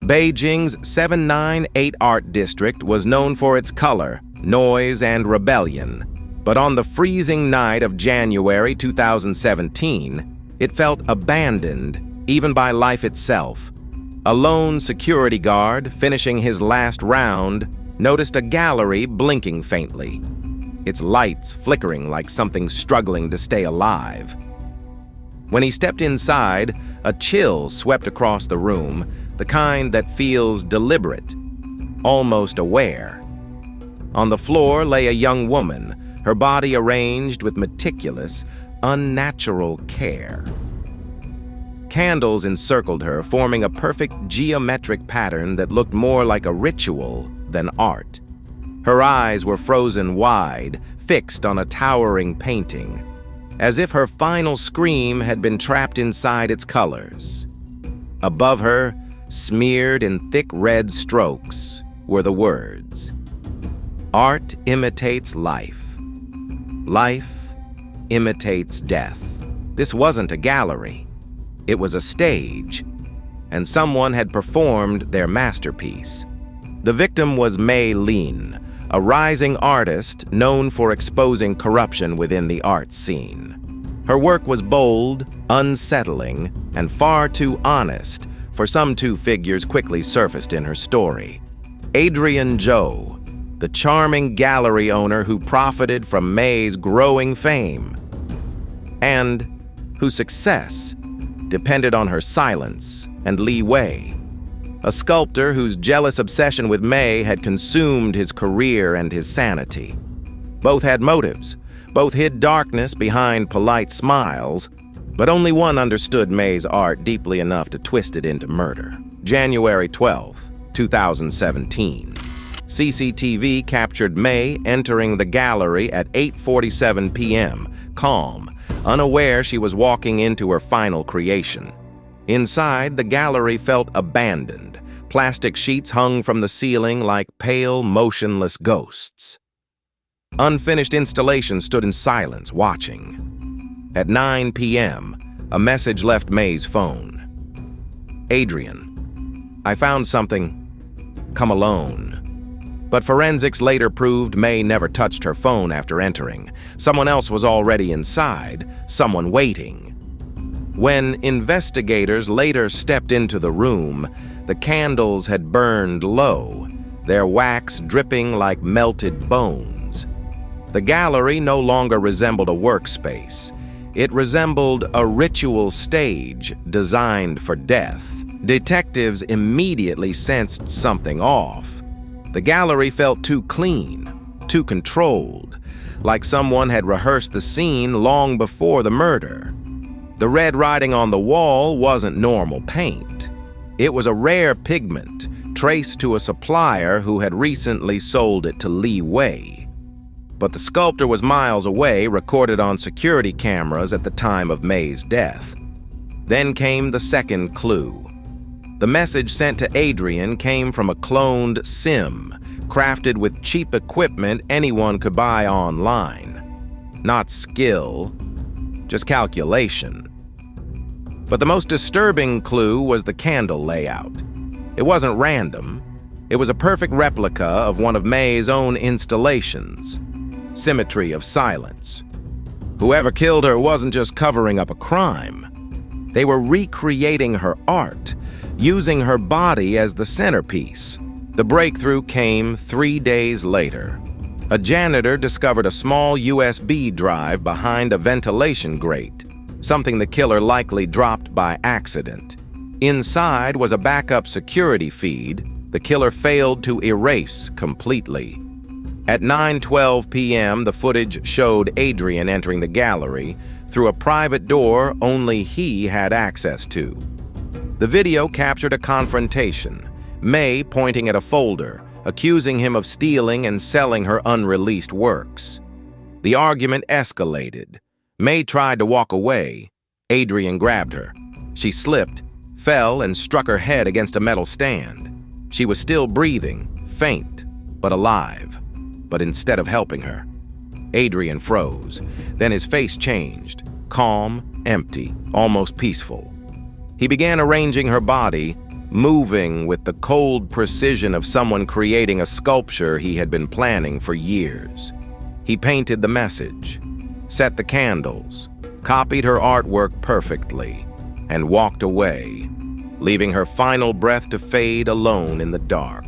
Beijing's 798 Art District was known for its color, noise, and rebellion. But on the freezing night of January 2017, it felt abandoned, even by life itself. A lone security guard, finishing his last round, noticed a gallery blinking faintly, its lights flickering like something struggling to stay alive. When he stepped inside, a chill swept across the room, the kind that feels deliberate, almost aware. On the floor lay a young woman, her body arranged with meticulous, unnatural care. Candles encircled her, forming a perfect geometric pattern that looked more like a ritual than art. Her eyes were frozen wide, fixed on a towering painting, as if her final scream had been trapped inside its colors. Above her, smeared in thick red strokes, were the words, "Art imitates life. Life imitates death." This wasn't a gallery. It was a stage, and someone had performed their masterpiece. The victim was Mei Lin, a rising artist known for exposing corruption within the art scene. Her work was bold, unsettling, and far too honest for some two figures quickly surfaced in her story. Adrian Zhou, the charming gallery owner who profited from Mei's growing fame, and whose success depended on her silence, and Li Wei, a sculptor whose jealous obsession with Mei had consumed his career and his sanity. Both had motives, both hid darkness behind polite smiles, but only one understood Mei's art deeply enough to twist it into murder. January 12, 2017. CCTV captured Mei entering the gallery at 8:47 p.m., calm, unaware she was walking into her final creation. Inside, the gallery felt abandoned. Plastic sheets hung from the ceiling like pale, motionless ghosts. Unfinished installations stood in silence, watching. At 9 p.m., a message left Mei's phone. "Adrian, I found something. Come alone." But forensics later proved Mei never touched her phone after entering. Someone else was already inside, someone waiting. When investigators later stepped into the room, the candles had burned low, their wax dripping like melted bones. The gallery no longer resembled a workspace. It resembled a ritual stage designed for death. Detectives immediately sensed something off. The gallery felt too clean, too controlled, like someone had rehearsed the scene long before the murder. The red writing on the wall wasn't normal paint. It was a rare pigment, traced to a supplier who had recently sold it to Li Wei. But the sculptor was miles away, recorded on security cameras at the time of Mei's death. Then came the second clue. The message sent to Adrian came from a cloned sim, crafted with cheap equipment anyone could buy online. Not skill, just calculation. But the most disturbing clue was the candle layout. It wasn't random. It was a perfect replica of one of Mei's own installations. Symmetry of silence. Whoever killed her wasn't just covering up a crime. They were recreating her art, using her body as the centerpiece. The breakthrough came 3 days later. A janitor discovered a small USB drive behind a ventilation grate, something the killer likely dropped by accident. Inside was a backup security feed the killer failed to erase completely. At 9:12 p.m., the footage showed Adrian entering the gallery through a private door only he had access to. The video captured a confrontation, Mei pointing at a folder, accusing him of stealing and selling her unreleased works. The argument escalated. Mei tried to walk away. Adrian grabbed her. She slipped, fell, and struck her head against a metal stand. She was still breathing, faint, but alive. But instead of helping her, Adrian froze. Then his face changed, calm, empty, almost peaceful. He began arranging her body, moving with the cold precision of someone creating a sculpture he had been planning for years. He painted the message, set the candles, copied her artwork perfectly, and walked away, leaving her final breath to fade alone in the dark.